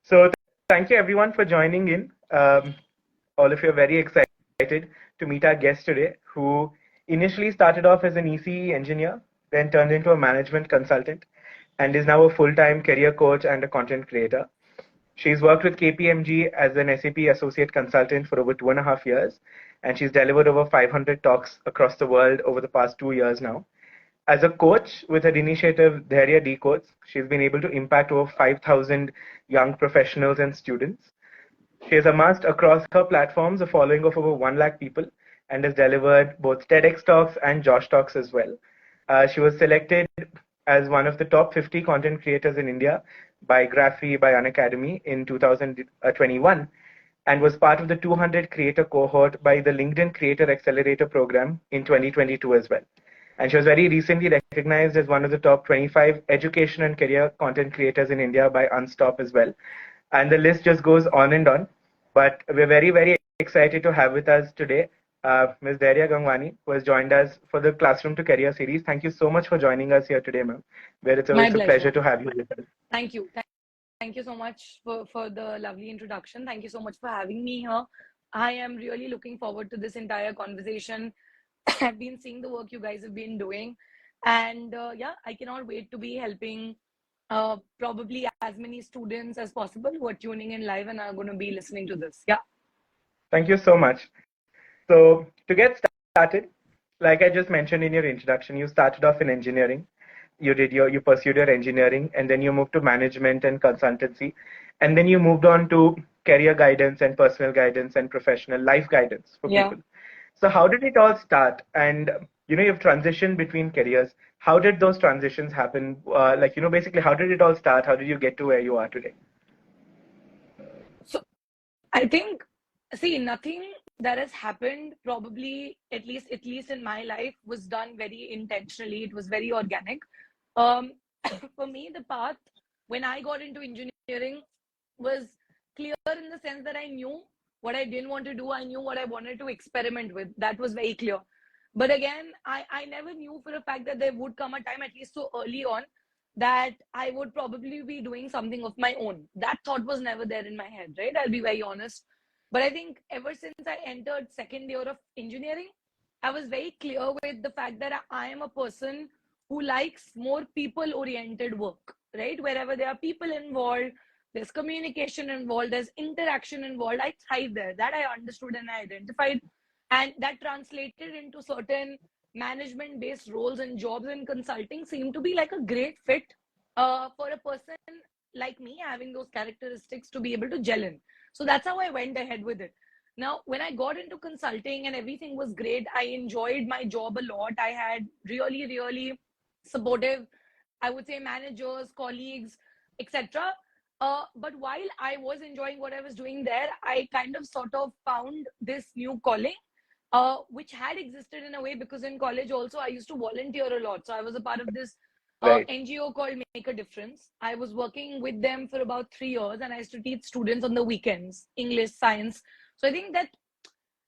So thank you everyone for joining in. All of you are very excited to meet our guest today, who initially started off as an ECE engineer, then turned into a management consultant, and is now a full-time career coach and a content creator. She's worked with KPMG as an SAP associate consultant for over 2.5 years, and she's delivered over 500 talks across the world over the past 2 years now. As a coach with her initiative, Dhairya Decodes, she's been able to impact over 5,000 young professionals and students. She has amassed across her platforms a following of over 1 lakh people and has delivered both TEDx Talks and Josh Talks as well. She was selected as one of the top 50 content creators in India by Graphy by Unacademy in 2021 and was part of the 200 creator cohort by the LinkedIn Creator Accelerator program in 2022 as well. And she was very recently recognized as one of the top 25 education and career content creators in India by Unstop as well. And the list just goes on and on. But we're very, very excited to have with us today Ms. Dhairya Gangwani, who has joined us for the Classroom to Career series. Thank you so much for joining us here today, ma'am. It's a pleasure to have you with us. Thank you. Thank you so much for the lovely introduction. Thank you so much for having me here. I am really looking forward to this entire conversation. I've been seeing the work you guys have been doing. And yeah, I cannot wait to be helping probably as many students as possible who are tuning in live and are going to be listening to this. Yeah. Thank you so much. So to get started, like I just mentioned in your introduction, you started off in engineering. You pursued your engineering, and then you moved to management and consultancy, and then you moved on to career guidance and personal guidance and professional life guidance for people. So how did it all start? And you've transitioned between careers. How did those transitions happen? Basically, how did it all start? How did you get to where you are today? So I think, nothing that has happened probably at least in my life was done very intentionally. It was very organic. For me, the path when I got into engineering was clear in the sense that I knew what I didn't want to do. I knew what I wanted to experiment with. That was very clear. But again, I never knew for a fact that there would come a time, at least so early on, that I would probably be doing something of my own. That thought was never there in my head, right? I'll be very honest. But I think ever since I entered second year of engineering, I was very clear with the fact that I am a person who likes more people-oriented work, right? Wherever there are people involved, there's communication involved, there's interaction involved. I thrive there. That I understood and I identified. And that translated into certain management-based roles and jobs in consulting seemed to be like a great fit for a person like me, having those characteristics to be able to gel in. So that's how I went ahead with it. Now, when I got into consulting and everything was great, I enjoyed my job a lot. I had really, really supportive, I would say, managers, colleagues, etc. But while I was enjoying what I was doing there, I kind of sort of found this new calling, which had existed in a way because in college also I used to volunteer a lot. So I was a part of this NGO called Make a Difference. I was working with them for about 3 years and I used to teach students on the weekends, English, science. So I think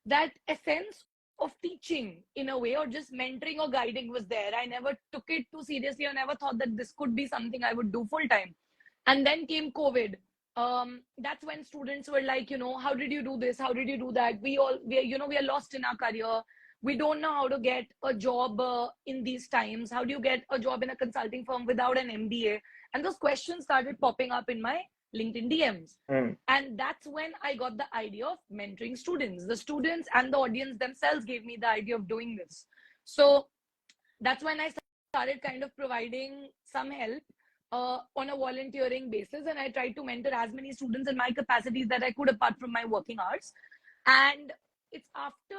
that essence of teaching in a way, or just mentoring or guiding, was there. I never took it too seriously. I never thought that this could be something I would do full time. And then came COVID. That's when students were like, how did you do this? How did you do that? We are lost in our career. We don't know how to get a job in these times. How do you get a job in a consulting firm without an MBA? And those questions started popping up in my LinkedIn DMs. And that's when I got the idea of mentoring students. The students and the audience themselves gave me the idea of doing this. So that's when I started kind of providing some help on a volunteering basis. And I tried to mentor as many students in my capacities that I could apart from my working hours. And it's after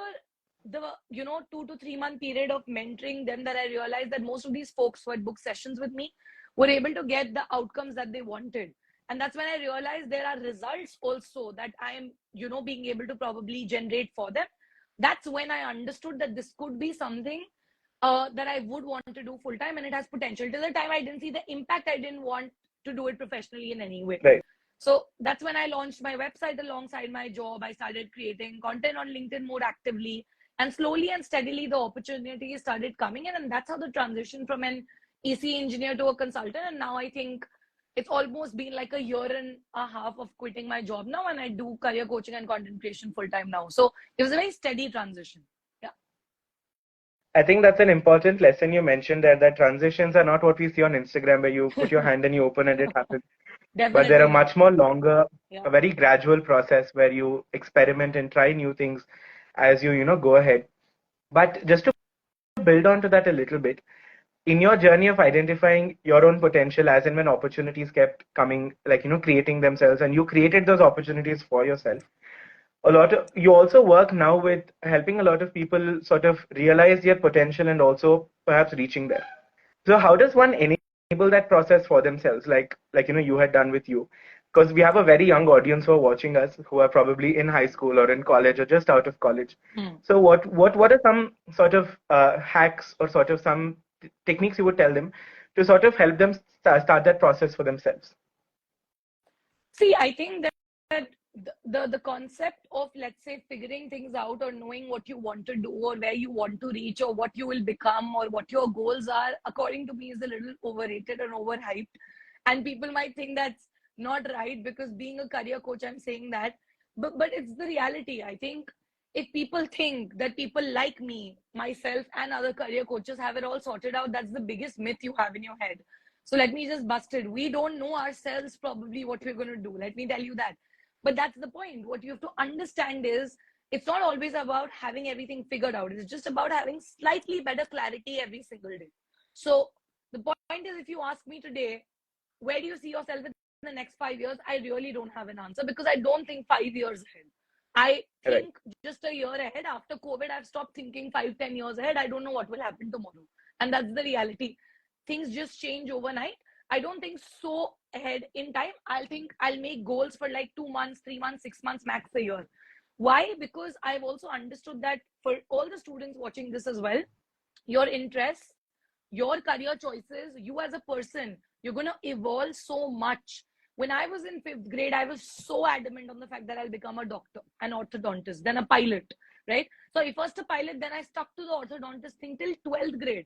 the 2 to 3 month period of mentoring them that I realized that most of these folks who had booked sessions with me were able to get the outcomes that they wanted. And that's when I realized there are results also that I am being able to probably generate for them. That's when I understood that this could be something that I would want to do full time, and it has potential. Till the time I didn't see the impact, I didn't want to do it professionally in any way. Right. So that's when I launched my website alongside my job. I started creating content on LinkedIn more actively. And slowly and steadily, the opportunities started coming in. And that's how the transition from an EC engineer to a consultant. And now I think it's almost been like a year and a half of quitting my job now, and I do career coaching and content creation full time now. So it was a very steady transition. Yeah. I think that's an important lesson you mentioned there, that transitions are not what we see on Instagram where you put your hand and you open and it happens. But they're Definitely a not. much more longer, Yeah. a very gradual process where you experiment and try new things as you go ahead. But just to build on to that a little bit, in your journey of identifying your own potential as and when opportunities kept coming, like creating themselves, and you created those opportunities for yourself, you also work now with helping a lot of people sort of realize their potential and also perhaps reaching there. So how does one enable that process for themselves, like you had done with you? Because we have a very young audience who are watching us, who are probably in high school or in college or just out of college. So what are some sort of hacks or sort of some techniques you would tell them to sort of help them start that process for themselves? See, I think that the concept of, let's say, figuring things out or knowing what you want to do or where you want to reach or what you will become or what your goals are, according to me, is a little overrated and overhyped. And people might think that's not right, because being a career coach, I'm saying that, but it's the reality. I think if people think that people like me, myself, and other career coaches have it all sorted out, that's the biggest myth you have in your head. So let me just bust it. We don't know ourselves probably what we're going to do. Let me tell you that. But that's the point. What you have to understand is it's not always about having everything figured out. It's just about having slightly better clarity every single day. So the point is, if you ask me today, where do you see yourself in the next 5 years? I really don't have an answer, because I don't think 5 years ahead. I think just a year ahead. After COVID, I've stopped thinking 5, 10 years ahead. I don't know what will happen tomorrow. And that's the reality. Things just change overnight. I don't think so ahead in time. I'll make goals for like 2 months, 3 months, 6 months, max a year. Why? Because I've also understood that for all the students watching this as well, your interests, your career choices, you as a person, you're going to evolve so much. When I was in 5th grade, I was so adamant on the fact that I'll become a doctor, an orthodontist, then a pilot, right? So first a pilot, then I stuck to the orthodontist thing till 12th grade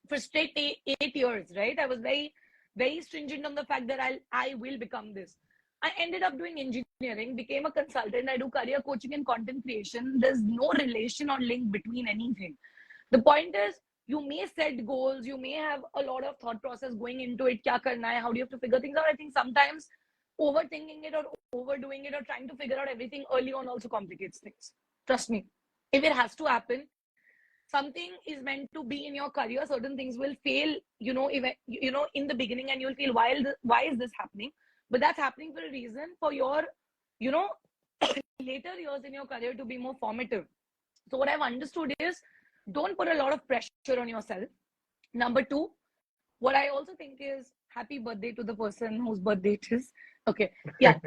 for straight 8 years, right? I was very, very stringent on the fact that I will become this. I ended up doing engineering, became a consultant. I do career coaching and content creation. There's no relation or link between anything. The point is, you may set goals, you may have a lot of thought process going into it. Kya karna hai? How do you have to figure things out? I think sometimes overthinking it or overdoing it or trying to figure out everything early on also complicates things. Trust me. If it has to happen, something is meant to be in your career, certain things will fail, in the beginning, and you'll feel, why is this happening? But that's happening for a reason, for your, later years in your career to be more formative. So what I've understood is, don't put a lot of pressure on yourself. Number two, what I also think is, happy birthday to the person whose birthday it is. Okay. Yeah.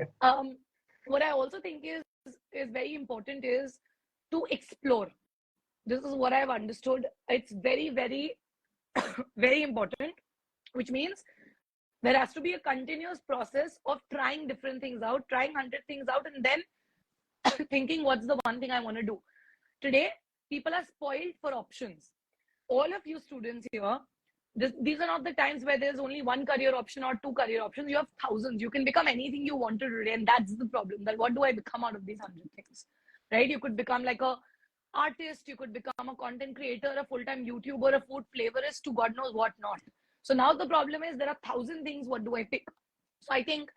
What I also think is very important is to explore. This is what I've understood. It's very, very, very important, which means there has to be a continuous process of trying different things out, trying 100 things out, and then thinking, what's the one thing I want to do? Today, people are spoiled for options. All of you students here, these are not the times where there's only one career option or two career options. You have thousands. You can become anything you want to today, and that's the problem. That what do I become out of these 100 things, right? You could become like a artist, you could become a content creator, a full-time YouTuber, a food flavorist, to God knows what not. So now the problem is, there are 1,000 things. What do I pick? So I think,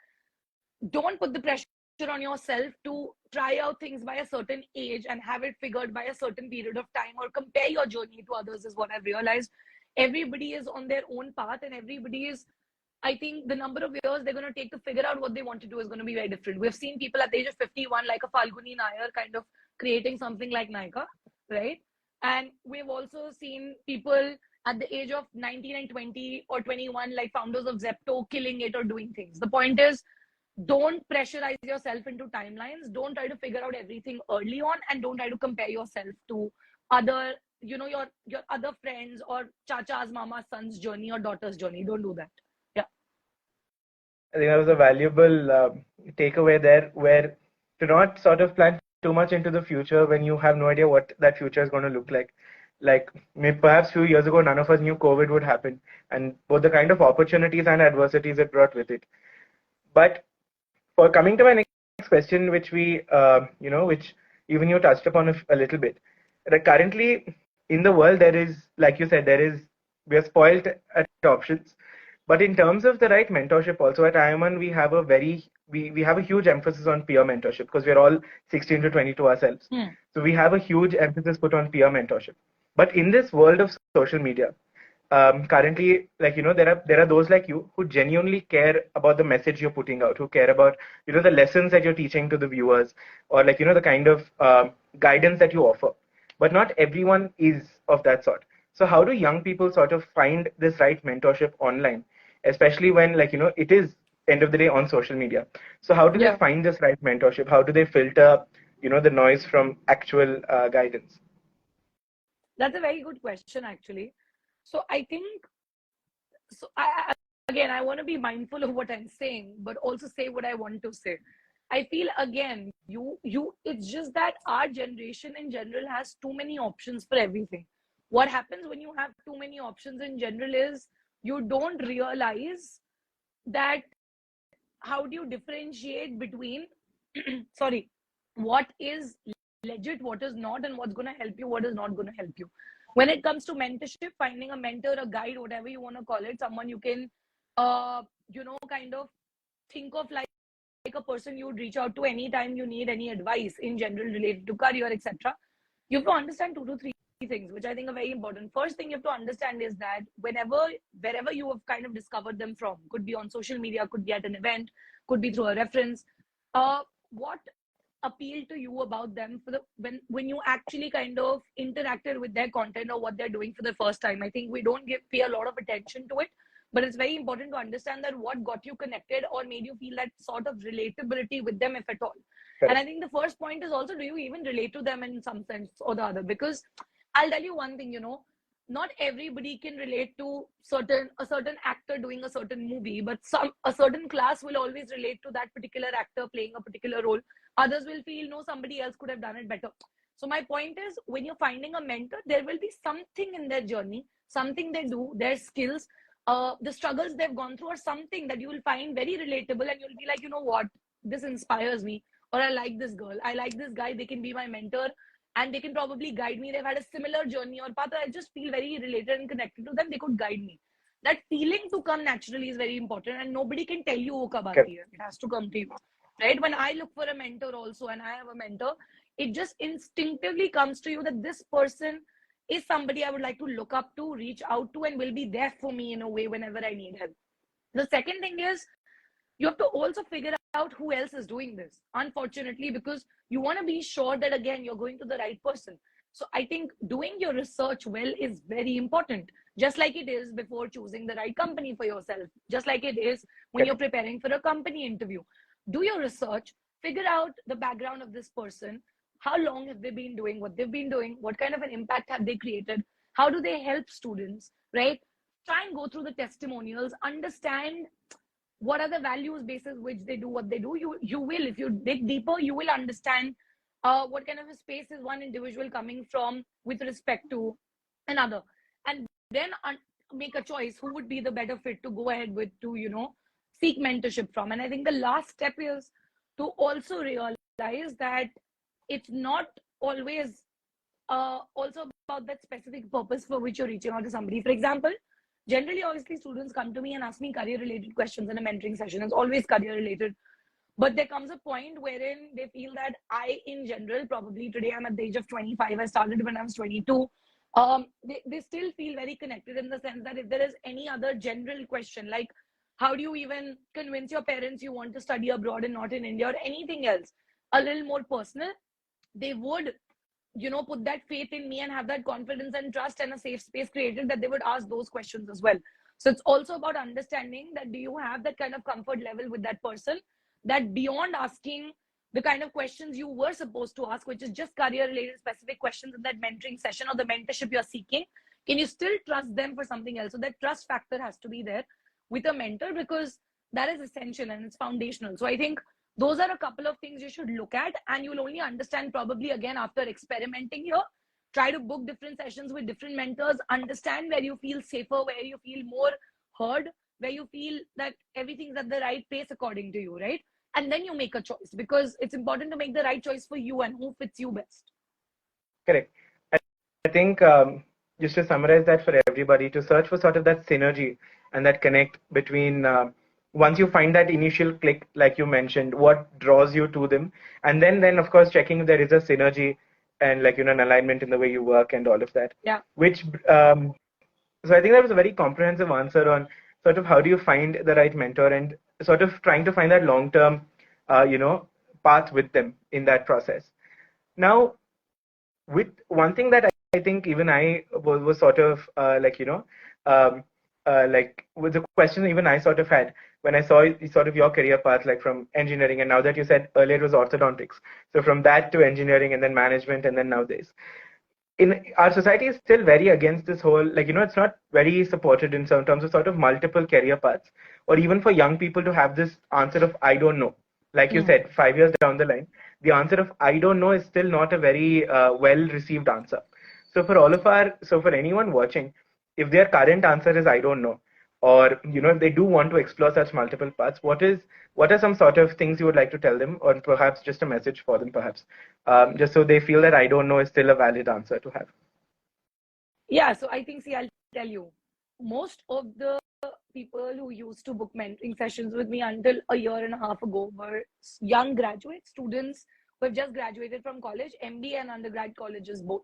don't put the pressure on yourself to try out things by a certain age and have it figured by a certain period of time, or compare your journey to others, is what I've realized. Everybody is on their own path, and everybody is, I think the number of years they're going to take to figure out what they want to do is going to be very different. We've seen people at the age of 51, like a Falguni Nair, kind of creating something like Nika, right? And we've also seen people at the age of 19 and 20 or 21, like founders of Zepto, killing it or doing things. The point is, don't pressurize yourself into timelines. Don't try to figure out everything early on, and don't try to compare yourself to other, your other friends or chacha's mama's son's journey or daughter's journey. Don't do that. Yeah. I think that was a valuable takeaway there, where to not sort of plan too much into the future when you have no idea what that future is going to look like. Like perhaps few years ago, none of us knew COVID would happen, and both the kind of opportunities and adversities it brought with it. But for coming to my next question, which which even you touched upon a little bit, that currently in the world there is, like you said, we are spoiled at options. But in terms of the right mentorship, also at I.I.M.U.N, we have a huge emphasis on peer mentorship because we're all 16 to 22 ourselves. So we have a huge emphasis put on peer mentorship. But in this world of social media, currently, like there are those like you who genuinely care about the message you're putting out, who care about the lessons that you're teaching to the viewers, or like the kind of guidance that you offer. But not everyone is of that sort. So how do young people sort of find this right mentorship online, especially when it is end of the day on social media? So how do they find this right mentorship? How do they filter the noise from actual guidance? That's a very good question, actually. So I think, so again, I want to be mindful of what I'm saying, but also say what I want to say. I feel again, it's just that our generation in general has too many options for everything. What happens when you have too many options in general is you don't realize that how do you differentiate between, sorry, what is legit, what is not, and what's going to help you, what is not going to help you. When it comes to mentorship, finding a mentor, a guide, whatever you want to call it, someone you can, kind of think of like a person you would reach out to anytime you need any advice in general related to career, etc. You have to understand two to three things, which I think are very important. First thing you have to understand is that wherever you have kind of discovered them from, could be on social media, could be at an event, could be through a reference, what appealed to you about them for the when you actually kind of interacted with their content or what they're doing for the first time. I think we don't pay a lot of attention to it, but it's very important to understand that what got you connected or made you feel that sort of relatability with them, if at all. And I think the first point is also, do you even relate to them in some sense or the other? Because I'll tell you one thing, not everybody can relate to a certain actor doing a certain movie, but a certain class will always relate to that particular actor playing a particular role. Others will feel, no, somebody else could have done it better. So my point is, when you're finding a mentor, there will be something in their journey, something they do, their skills, the struggles they've gone through, or something that you will find very relatable, and you'll be like, you know what, this inspires me, or I like this girl, I like this guy, they can be my mentor, and they can probably guide me. They've had a similar journey or path. I just feel very related and connected to them. They could guide me. That feeling to come naturally is very important, and nobody can tell you wo kab aati hai. It has to come to you, right? When I look for a mentor also, and I have a mentor, it just instinctively comes to you that this person is somebody I would like to look up to, reach out to, and will be there for me in a way whenever I need help. The second thing is, you have to also figure out who else is doing this, unfortunately, because you want to be sure that, again, you're going to the right person. So I think doing your research well is very important, just like it is before choosing the right company for yourself, just like it is when you're preparing for a company interview. Do your research, figure out the background of this person, how long have they been doing what they've been doing, what kind of an impact have they created, how do they help students, right? Try and go through the testimonials, understand what are the values basis which they do what they do. You will, if you dig deeper, you will understand what kind of a space is one individual coming from with respect to another, and then make a choice who would be the better fit to go ahead with, to seek mentorship from. And I think the last step is to also realize that it's not always also about that specific purpose for which you're reaching out to somebody. For example, generally, obviously, students come to me and ask me career related questions in a mentoring session. It's always career related. But there comes a point wherein they feel that in general, probably today I'm at the age of 25, I started when I was 22. They still feel very connected in the sense that if there is any other general question, like how do you even convince your parents you want to study abroad and not in India, or anything else, a little more personal, they would put that faith in me and have that confidence and trust and a safe space created that they would ask those questions as well. So it's also about understanding that, do you have that kind of comfort level with that person, that beyond asking the kind of questions you were supposed to ask, which is just career related specific questions in that mentoring session or the mentorship you're seeking, can you still trust them for something else? So that trust factor has to be there with a mentor, because that is essential and it's foundational. So I think those are a couple of things you should look at, and you'll only understand probably, again, after experimenting here, try to book different sessions with different mentors, understand where you feel safer, where you feel more heard, where you feel that everything's at the right pace according to you, right? And then you make a choice, because it's important to make the right choice for you and who fits you best. Correct. I think just to summarize that for everybody, to search for sort of that synergy and that connect between once you find that initial click, like you mentioned, what draws you to them, and then of course checking if there is a synergy and like an alignment in the way you work and all of that. Yeah. Which so I think that was a very comprehensive answer on sort of how do you find the right mentor and sort of trying to find that long term, path with them in that process. Now, with one thing that I think even I was sort of like with the question even I sort of had when I saw sort of your career path, like from engineering, and now that you said earlier it was orthodontics, so from that to engineering and then management and then now this. In our society is still very against this whole, like, it's not very supported in some terms of sort of multiple career paths, or even for young people to have this answer of I don't know. Like you said, 5 years down the line, the answer of I don't know is still not a very well received answer. So for anyone watching, if their current answer is I don't know, or if they do want to explore such multiple paths, what are some sort of things you would like to tell them, or perhaps just a message for them, perhaps, just so they feel that I don't know is still a valid answer to have? Yeah, so I think, see, I'll tell you, most of the people who used to book mentoring sessions with me until a year and a half ago were young graduate students who have just graduated from college, MBA and undergrad colleges both.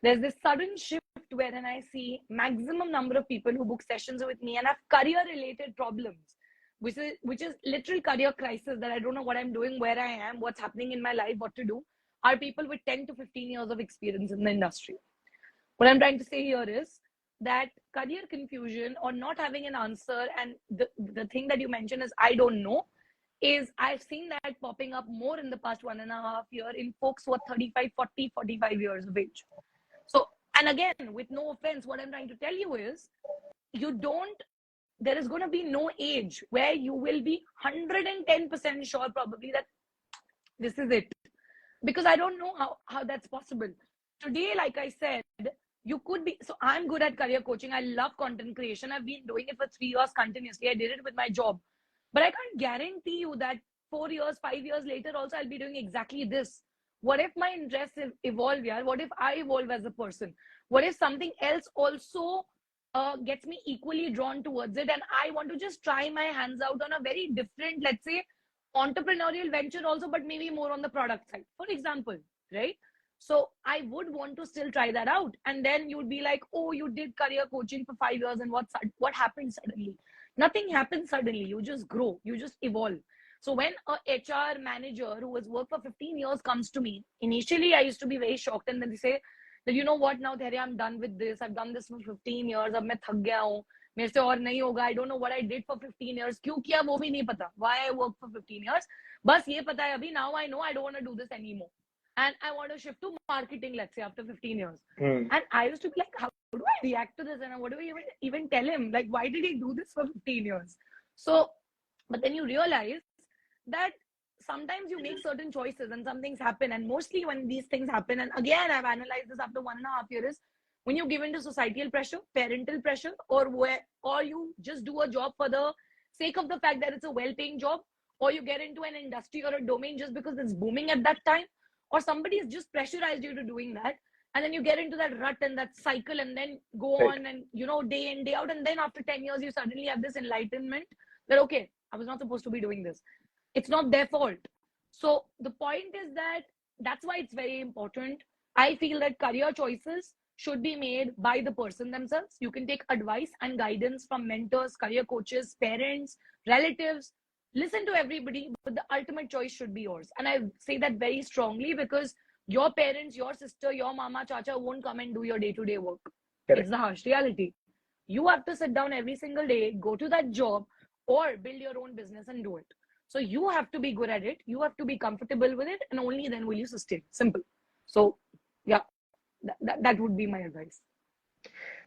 There's this sudden shift wherein I see maximum number of people who book sessions with me and have career-related problems, which is literal career crisis, that I don't know what I'm doing, where I am, what's happening in my life, what to do, are people with 10 to 15 years of experience in the industry. What I'm trying to say here is that career confusion or not having an answer, and the thing that you mentioned is I don't know, is I've seen that popping up more in the past 1.5 years in folks who are 35, 40, 45 years of age. So, and again, with no offense, what I'm trying to tell you is there is going to be no age where you will be 110% sure probably that this is it. Because I don't know how that's possible. Today, like I said, you could be, so I'm good at career coaching. I love content creation. I've been doing it for 3 years continuously. I did it with my job. But I can't guarantee you that 4 years, 5 years later also I'll be doing exactly this. What if my interests evolve here? What if I evolve as a person? What if something else also gets me equally drawn towards it, and I want to just try my hands out on a very different, let's say, entrepreneurial venture also, but maybe more on the product side, for example, right? So I would want to still try that out. And then you'd be like, oh, you did career coaching for 5 years, and what happened suddenly? Nothing happens suddenly. You just grow, you just evolve. So when a HR manager who has worked for 15 years comes to me, initially I used to be very shocked, and then they say that, you know what, now Dhairya, I'm done with this. I've done this for 15 years. अब मैं थक गया हूँ. मेरे से और नहीं होगा. I don't know what I did for 15 years. क्यों किया वो भी नहीं पता. Why I worked for 15 years. बस ये पता है अभी. Now I know I don't want to do this anymore. And I want to shift to marketing, let's say, after 15 years. And I used to be like, how do I react to this? And what do I even tell him? Like, why did he do this for 15 years? So, but then you realize that sometimes you make certain choices and some things happen. And mostly when these things happen, and again, I've analyzed this after 1.5 years, when you give into societal pressure, parental pressure, or you just do a job for the sake of the fact that it's a well-paying job, or you get into an industry or a domain just because it's booming at that time, or somebody has just pressurized you to doing that, and then you get into that rut and that cycle, and then go on and, day in, day out, and then after 10 years, you suddenly have this enlightenment that, okay, I was not supposed to be doing this. It's not their fault. So the point is that's why it's very important. I feel that career choices should be made by the person themselves. You can take advice and guidance from mentors, career coaches, parents, relatives. Listen to everybody, but the ultimate choice should be yours. And I say that very strongly because your parents, your sister, your mama, chacha won't come and do your day-to-day work. Correct. It's the harsh reality. You have to sit down every single day, go to that job, or build your own business and do it. So you have to be good at it. You have to be comfortable with it, and only then will you sustain. Simple. So yeah, that would be my advice.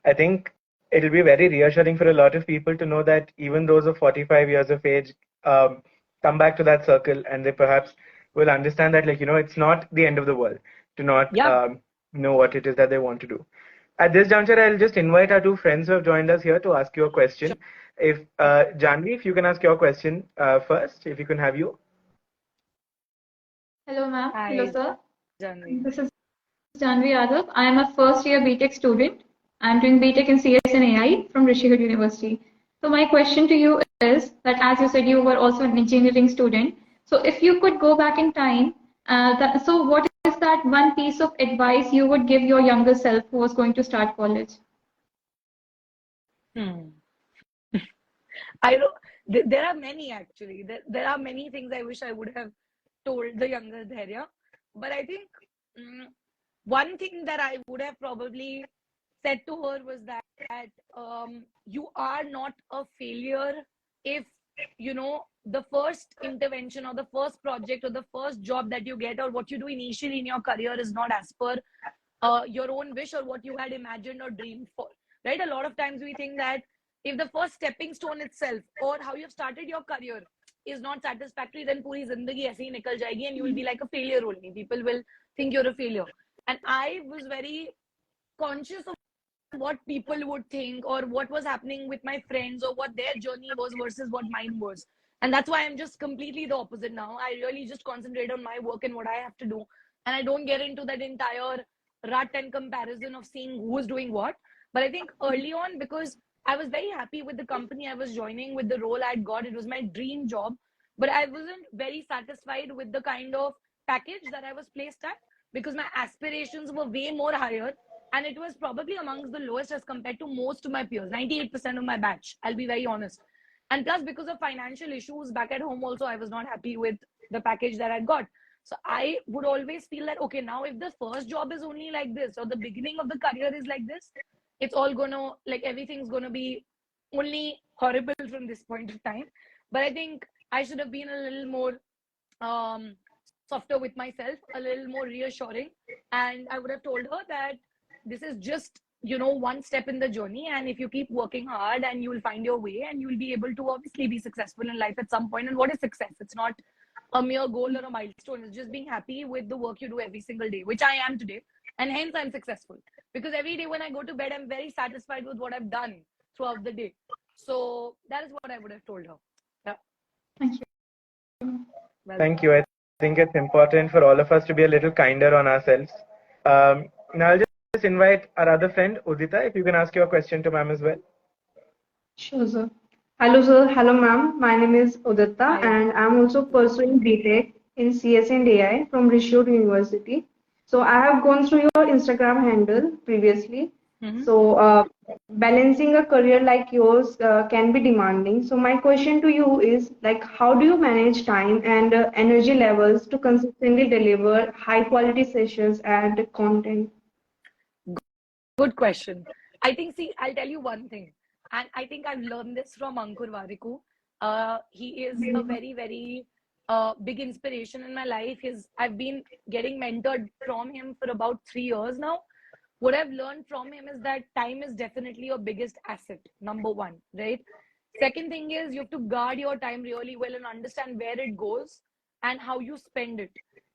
I think it'll be very reassuring for a lot of people to know that even those of 45 years of age come back to that circle, and they perhaps will understand that, it's not the end of the world to not know what it is that they want to do. At this juncture, I'll just invite our two friends who have joined us here to ask you a question. If Janvi, if you can ask your question first, if you can have you. Hello, ma'am. Hello, Hi, sir. Janvi. This is Janvi Yadav. I am a first year BTech student. I am doing BTech in CS and AI from Rishikesh University. So my question to you is that as you said, you were also an engineering student. So if you could go back in time, so what is that one piece of advice you would give your younger self who was going to start college? Hmm. I don't. There are many actually. There are many things I wish I would have told the younger Dhairya, but I think one thing that I would have probably said to her was that you are not a failure if the first intervention or the first project or the first job that you get or what you do initially in your career is not as per your own wish or what you had imagined or dreamed for, right? A lot of times we think that if the first stepping stone itself or how you've started your career is not satisfactory, then puri zindagi aise hi nikal jayegi and you will be like a failure only. People will think you're a failure. And I was very conscious of what people would think or what was happening with my friends or what their journey was versus what mine was. And that's why I'm just completely the opposite now. I really just concentrate on my work and what I have to do. And I don't get into that entire rut and comparison of seeing who's doing what. But I think early on, because I was very happy with the company I was joining, with the role I'd got, it was my dream job. But I wasn't very satisfied with the kind of package that I was placed at because my aspirations were way more higher and it was probably amongst the lowest as compared to most of my peers, 98% of my batch, I'll be very honest. And plus, because of financial issues back at home also, I was not happy with the package that I got. So I would always feel that, okay, now if the first job is only like this or the beginning of the career is like this, it's all gonna, like, everything's gonna be only horrible from this point of time. But I think I should have been a little more um, softer with myself, a little more reassuring. And I would have told her that this is just, one step in the journey. And if you keep working hard and you will find your way and you will be able to obviously be successful in life at some point. And what is success? It's not a mere goal or a milestone. It's just being happy with the work you do every single day, which I am today. And hence I'm successful because every day when I go to bed, I'm very satisfied with what I've done throughout the day. So that is what I would have told her. Yeah. Thank you. Thank you. I think it's important for all of us to be a little kinder on ourselves. Now I'll just invite our other friend, Udita, if you can ask your question to ma'am as well. Sure, sir. Hello, sir. Hello, ma'am. My name is Uditta, Hi. and I'm also pursuing BTech in CS and AI from Rishikesh University. So I have gone through your Instagram handle previously. Mm-hmm. So balancing a career like yours can be demanding. So my question to you is like, how do you manage time and energy levels to consistently deliver high quality sessions and content? Good question. I think, see, I'll tell you one thing, and I think I've learned this from Ankur Variku. He is a very, very big inspiration in my life. I've been getting mentored from him for about 3 years now. What I've learned from him is that time is definitely your biggest asset, number one, right? Second thing is you have to guard your time really well and understand where it goes and how you spend it.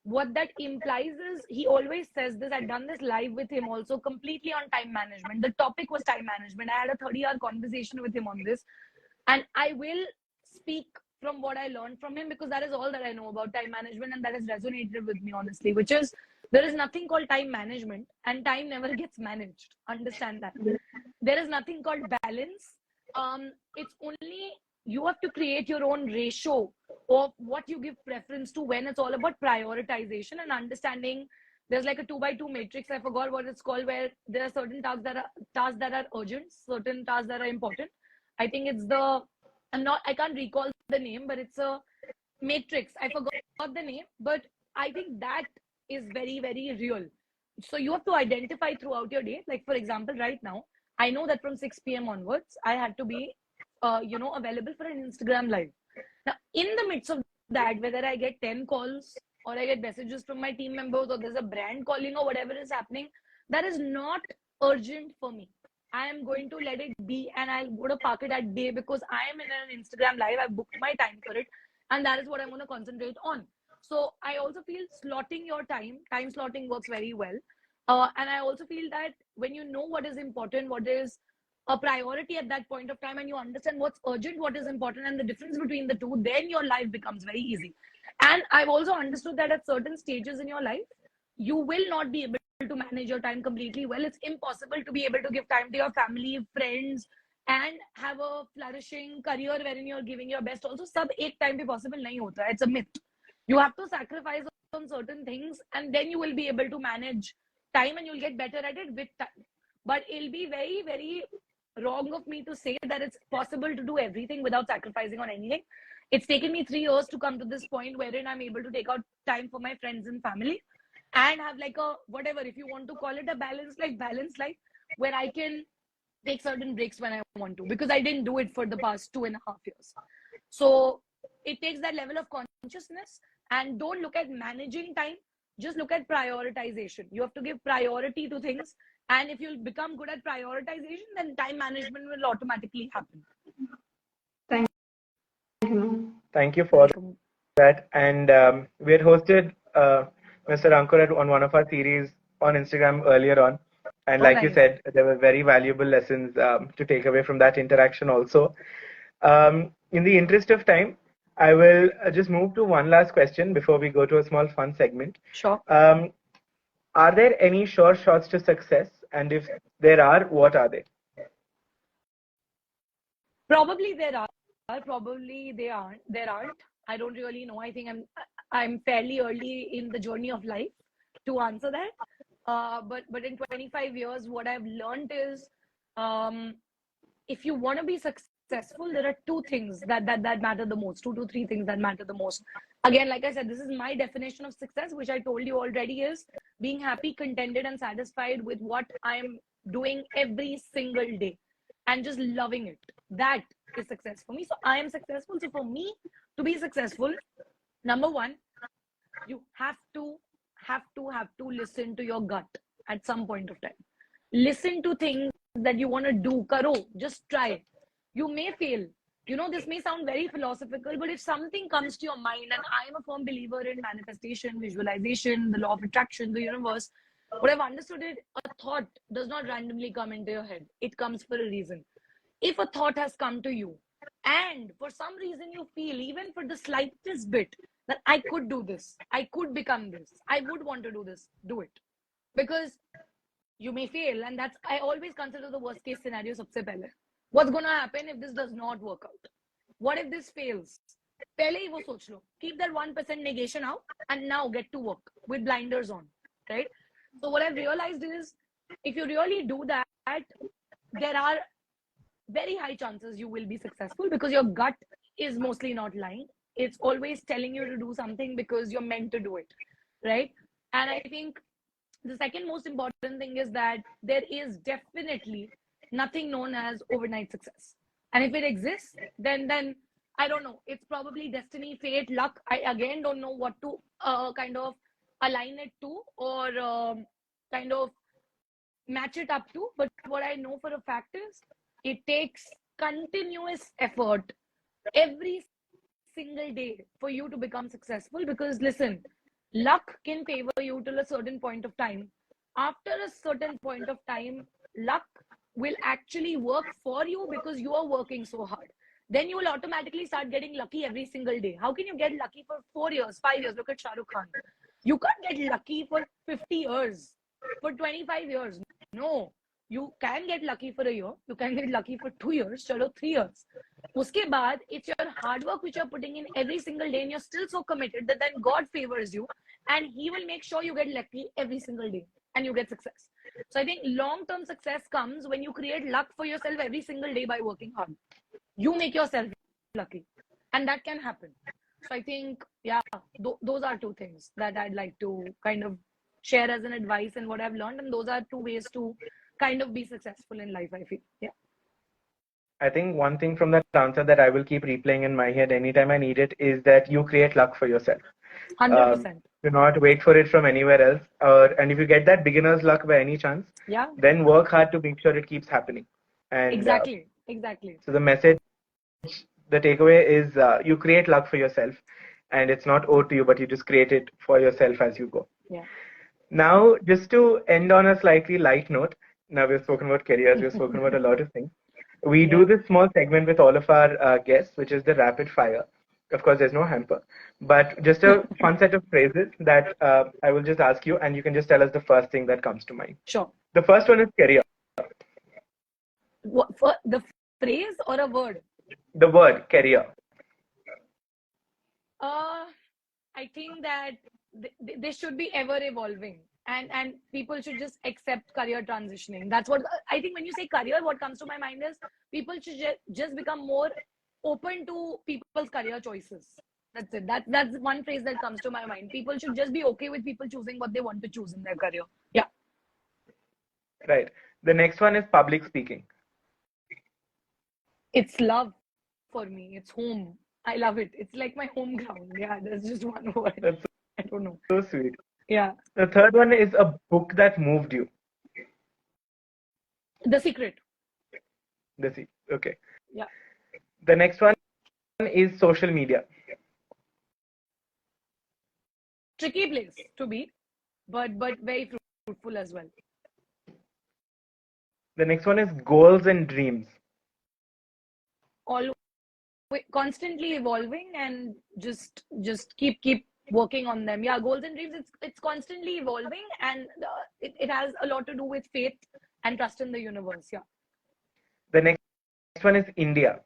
What that implies is he always says this. I've done this live with him also, completely on time management. The topic was time management. I had a 30-hour conversation with him on this, and I will speak from what I learned from him because that is all that I know about time management, and that has resonated with me honestly, which is there is nothing called time management and time never gets managed. Understand that. There is nothing called balance. It's only you have to create your own ratio of what you give preference to when it's all about prioritization and understanding. There's like a 2 by 2 matrix. I forgot what it's called, where there are certain tasks that are urgent, certain tasks that are important. I think it's I can't recall the name, but it's a matrix. I forgot the name, but I think that is very, very real. So you have to identify throughout your day. Like, for example, right now, I know that from 6 p.m. onwards, I had to be, available for an Instagram live. Now, in the midst of that, whether I get 10 calls or I get messages from my team members or there's a brand calling or whatever is happening, that is not urgent for me. I am going to let it be and I'll go to park it at bay because I am in an Instagram live. I've booked my time for it and that is what I'm going to concentrate on. So I also feel slotting your time slotting works very well. And I also feel that when you know what is important, what is a priority at that point of time, and you understand what's urgent, what is important, and the difference between the two, then your life becomes very easy. And I've also understood that at certain stages in your life, you will not be able to manage your time completely well. It's impossible to be able to give time to your family, friends, and have a flourishing career wherein you're giving your best. Also, sab ek time pe possible nahi hota. It's a myth. You have to sacrifice on certain things, and then you will be able to manage time, and you'll get better at it with time. But it'll be very, very wrong of me to say that it's possible to do everything without sacrificing on anything. It's taken me 3 years to come to this point wherein I'm able to take out time for my friends and family and have like a whatever, if you want to call it a balanced life where I can take certain breaks when I want to, because I didn't do it for the past 2.5 years. So it takes that level of consciousness, and don't look at managing time, just look at prioritization. You have to give priority to things, and if you become good at prioritization, then time management will automatically happen. Thank you. Thank you for that. And we had hosted Mr. Ankur on one of our series on Instagram earlier on. And like you said, there were very valuable lessons to take away from that interaction also. In the interest of time, I will just move to one last question before we go to a small fun segment. Sure. Are there any sure shots to success? And if there are, what are they? Probably there are. Probably there aren't. I don't really know. I think I'm fairly early in the journey of life to answer that. But in 25 years, what I've learned is, if you want to be successful, there are two things that matter the most. 2 to 3 things that matter the most. Again, like I said, this is my definition of success, which I told you already, is being happy, contented, and satisfied with what I'm doing every single day, and just loving it. That is success for me. So I am successful. So for me to be successful, number one, you have to listen to your gut at some point of time. Listen to things that you want to do. Karo, just try. You may fail. You know, this may sound very philosophical, but if something comes to your mind, and I am a firm believer in manifestation, visualization, the law of attraction, the universe, what I've understood is a thought does not randomly come into your head. It comes for a reason. If a thought has come to you, and for some reason you feel, even for the slightest bit, that I could do this, I could become this, I would want to do this, do it. Because you may fail, and that's, I always consider the worst case scenario sabse pehle. What's going to happen if this does not work out? What if this fails? Pehle hi wo soch lo. Keep that 1% negation out, and now get to work with blinders on, right? So what I've realized is, if you really do that, there are very high chances you will be successful, because your gut is mostly not lying. It's always telling you to do something because you're meant to do it, right? And I think the second most important thing is that there is definitely nothing known as overnight success. And if it exists, then I don't know. It's probably destiny, fate, luck. I again don't know what to kind of align it to, or kind of match it up to. But what I know for a fact is, it takes continuous effort every single day for you to become successful. Because listen, luck can favor you till a certain point of time. After a certain point of time, luck will actually work for you because you are working so hard. Then you will automatically start getting lucky every single day. How can you get lucky for 4 years, 5 years? Look at Shah Rukh Khan. You can't get lucky for 50 years, for 25 years. No. You can get lucky for a year. You can get lucky for 2 years. Chalo, 3 years. Uske baad, it's your hard work which you're putting in every single day, and you're still so committed that then God favors you, and He will make sure you get lucky every single day and you get success. So I think long-term success comes when you create luck for yourself every single day by working hard. You make yourself lucky, and that can happen. So I think, yeah, those are 2 things that I'd like to kind of share as an advice and what I've learned. And those are 2 ways to kind of be successful in life, I feel. Yeah. I think one thing from that answer that I will keep replaying in my head anytime I need it is that you create luck for yourself. 100%. Do not wait for it from anywhere else. And if you get that beginner's luck by any chance, yeah, then work hard to make sure it keeps happening. And exactly. So the message, the takeaway is, you create luck for yourself, and it's not owed to you, but you just create it for yourself as you go. Yeah. Now, just to end on a slightly light note, now we've spoken about careers, we've spoken about a lot of things. We do this small segment with all of our guests, which is the rapid fire. Of course, there's no hamper, but just a fun set of phrases that I will just ask you, and you can just tell us the first thing that comes to mind. Sure. The first one is career. What, for the phrase or a word? The word career. I think that they should be ever evolving, and people should just accept career transitioning. That's what I think. When you say career, what comes to my mind is people should just become more open to people's career choices. That's it. That's one phrase that comes to my mind. People should just be okay with people choosing what they want to choose in their career. Yeah. Right. The next one is public speaking. It's love for me. It's home. I love it. It's like my home ground. Yeah, there's just one word. That's I don't know. so sweet. Yeah. The third one is a book that moved you. The Secret. Okay. Yeah. The next one is social media. Tricky place to be, but very fruitful as well. The next one is goals and dreams. Always constantly evolving and just keep working on them. Yeah, goals and dreams. It's constantly evolving, and it has a lot to do with faith and trust in the universe. Yeah. The next one is India.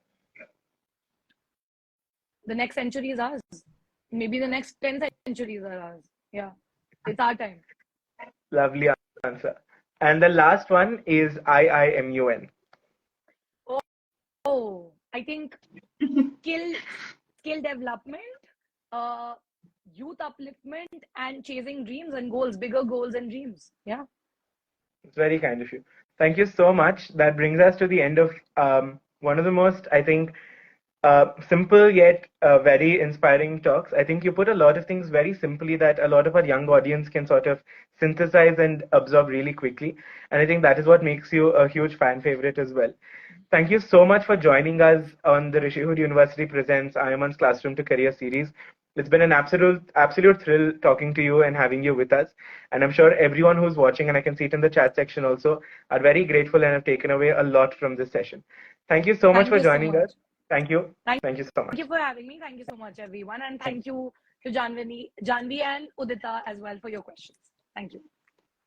The next century is ours. Maybe the next 10 centuries are ours. Yeah, it's our time. Lovely answer. And the last one is I.I.M.U.N. Oh, I think skill development, youth upliftment, and chasing dreams and goals, bigger goals and dreams. Yeah. It's very kind of you. Thank you so much. That brings us to the end of one of the most, I think, simple yet very inspiring talks. I think you put a lot of things very simply that a lot of our young audience can sort of synthesize and absorb really quickly. And I think that is what makes you a huge fan favorite as well. Thank you so much for joining us on the Rishihood University Presents I.I.M.U.N's Classroom to Career series. It's been an absolute thrill talking to you and having you with us. And I'm sure everyone who's watching, and I can see it in the chat section also, are very grateful and have taken away a lot from this session. Thank you so much for joining us. Thank you. Thank you so much. Thank you for having me. Thank you so much, everyone. And thank you to Janvi and Udita as well for your questions. Thank you.